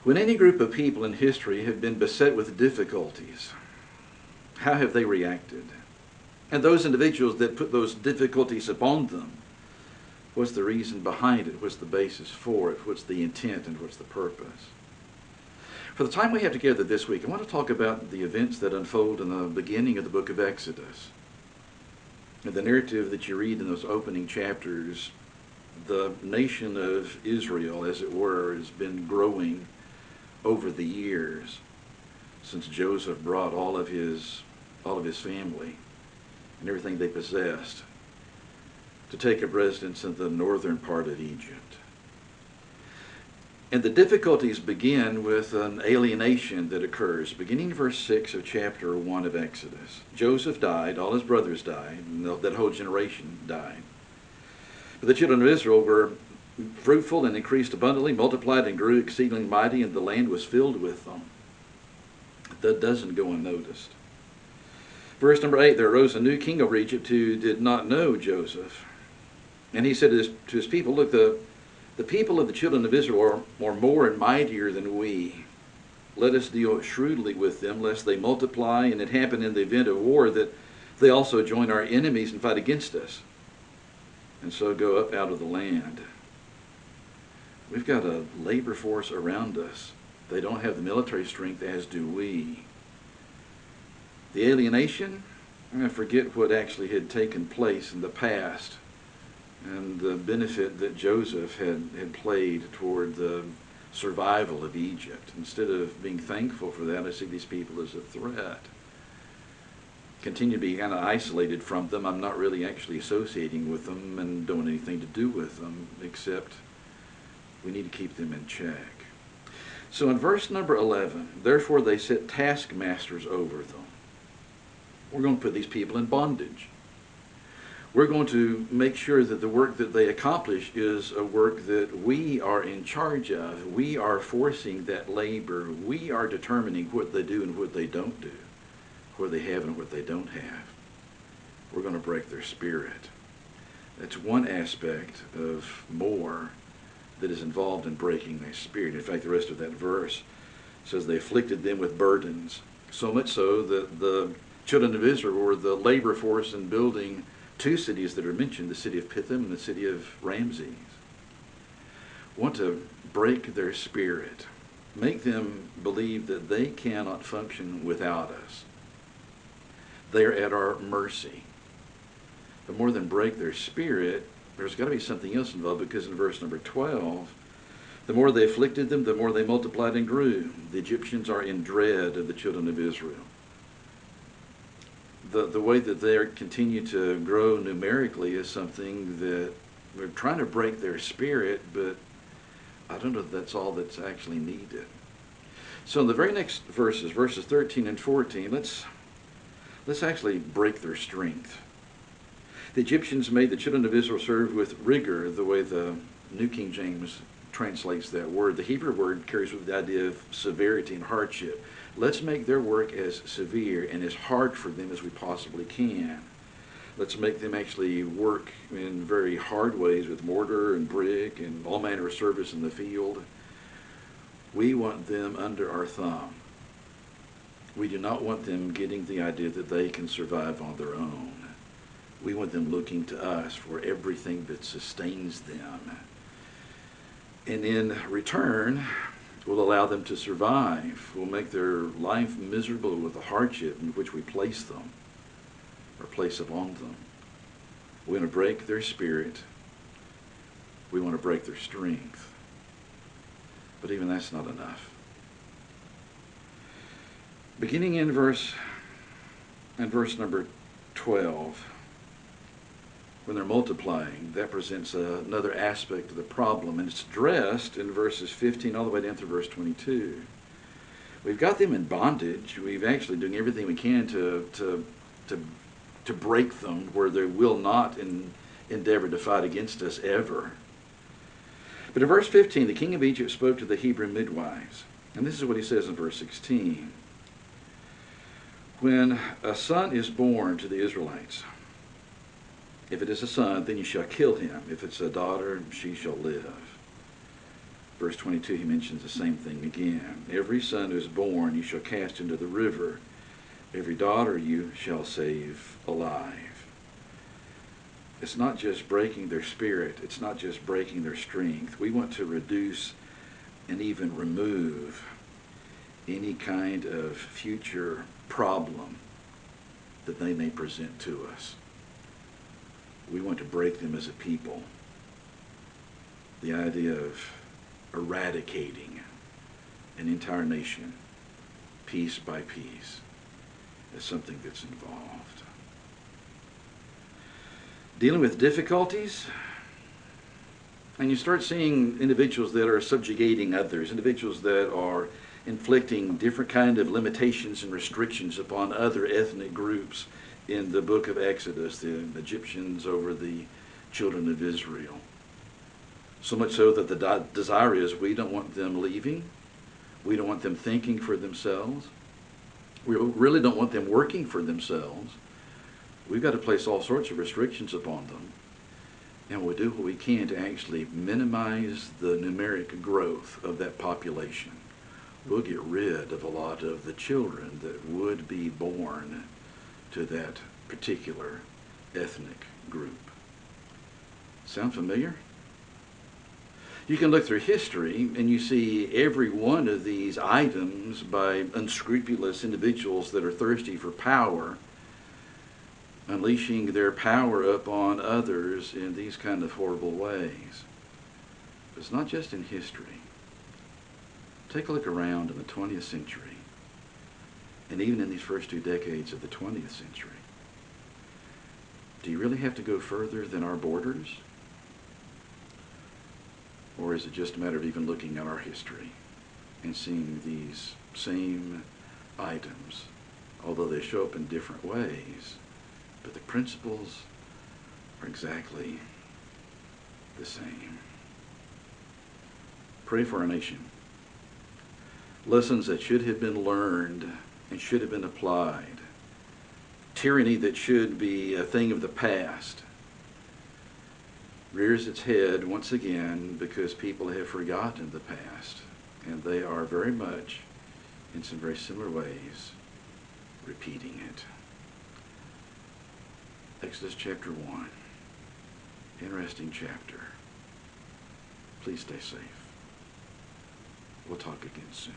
When any group of people in history have been beset with difficulties, how have they reacted? And those individuals that put those difficulties upon them, what's the reason behind it? What's the basis for it? What's the intent and what's the purpose? For the time we have together this week, I want to talk about the events that unfold in the beginning of the book of Exodus. And the narrative that you read in those opening chapters, the nation of Israel, as it were, has been growing over the years since Joseph brought all of his family and everything they possessed to take up residence in the northern part of Egypt. And the difficulties begin with an alienation that occurs, beginning in verse 6 of chapter 1 of Exodus. Joseph died, all his brothers died, and that whole generation died. But the children of Israel were fruitful and increased abundantly, multiplied and grew exceedingly mighty, and the land was filled with them. That doesn't go unnoticed. Verse number 8, there arose a new king over Egypt who did not know Joseph. And he said to his people, look, the people of the children of Israel are more and mightier than we. Let us deal shrewdly with them, lest they multiply, and it happen in the event of war that they also join our enemies and fight against us, and so go up out of the land. We've got a labor force around us. They don't have the military strength, as do we. The alienation, I'm going to forget what actually had taken place in the past and the benefit that Joseph had played toward the survival of Egypt. Instead of being thankful for that, I see these people as a threat. Continue to be kind of isolated from them. I'm not really actually associating with them and don't want anything to do with them, except we need to keep them in check. So in verse number 11, therefore they set taskmasters over them. We're going to put these people in bondage. We're going to make sure that the work that they accomplish is a work that we are in charge of. We are forcing that labor. We are determining what they do and what they don't do, what they have and what they don't have. We're going to break their spirit. That's one aspect of more that is involved in breaking their spirit. In fact, the rest of that verse says they afflicted them with burdens, so much so that the children of Israel were the labor force in building two cities that are mentioned, the city of Pithom and the city of Ramses. Want to break their spirit, make them believe that they cannot function without us. They're at our mercy. But more than break their spirit, there's got to be something else involved, because in verse number 12, the more they afflicted them, the more they multiplied and grew. The Egyptians are in dread of the children of Israel. The way that they continue to grow numerically is something that we're trying to break their spirit, but I don't know if that's all that's actually needed. So in the very next verses 13 and 14, let's actually break their strength. The Egyptians made the children of Israel serve with rigor, the way the New King James translates that word. The Hebrew word carries with the idea of severity and hardship. Let's make their work as severe and as hard for them as we possibly can. Let's make them actually work in very hard ways with mortar and brick and all manner of service in the field. We want them under our thumb. We do not want them getting the idea that they can survive on their own. We want them looking to us for everything that sustains them. And in return, we'll allow them to survive. We'll make their life miserable with the hardship in which we place them or place upon them. We want to break their spirit. We want to break their strength. But even that's not enough. Beginning in verse number 12, when they're multiplying, that presents another aspect of the problem, and it's addressed in verses 15 all the way down through verse 22. We've got them in bondage. We've actually doing everything we can to break them where they will not endeavor to fight against us ever. But in verse 15, the king of Egypt spoke to the Hebrew midwives, and this is what he says in verse 16. When a son is born to the Israelites, if it is a son, then you shall kill him. If it's a daughter, she shall live. Verse 22, he mentions the same thing again. Every son who is born you shall cast into the river. Every daughter you shall save alive. It's not just breaking their spirit. It's not just breaking their strength. We want to reduce and even remove any kind of future problem that they may present to us. We want to break them as a people. The idea of eradicating an entire nation piece by piece is something that's involved. Dealing with difficulties, and you start seeing individuals that are subjugating others, individuals that are inflicting different kind of limitations and restrictions upon other ethnic groups in the book of Exodus, the Egyptians over the children of Israel. So much so that the desire is we don't want them leaving. We don't want them thinking for themselves. We really don't want them working for themselves. We've got to place all sorts of restrictions upon them. And we'll do what we can to actually minimize the numeric growth of that population. We'll get rid of a lot of the children that would be born to that particular ethnic group. Sound familiar? You can look through history and you see every one of these items by unscrupulous individuals that are thirsty for power, unleashing their power upon others in these kind of horrible ways. But it's not just in history. Take a look around in the 20th century, and even in these first 2 decades of the 20th century. Do you really have to go further than our borders? Or is it just a matter of even looking at our history and seeing these same items, although they show up in different ways, but the principles are exactly the same. Pray for our nation. Lessons that should have been learned and should have been applied. Tyranny that should be a thing of the past rears its head once again because people have forgotten the past, and they are very much, in some very similar ways, repeating it. Exodus chapter 1. Interesting chapter. Please stay safe. We'll talk again soon.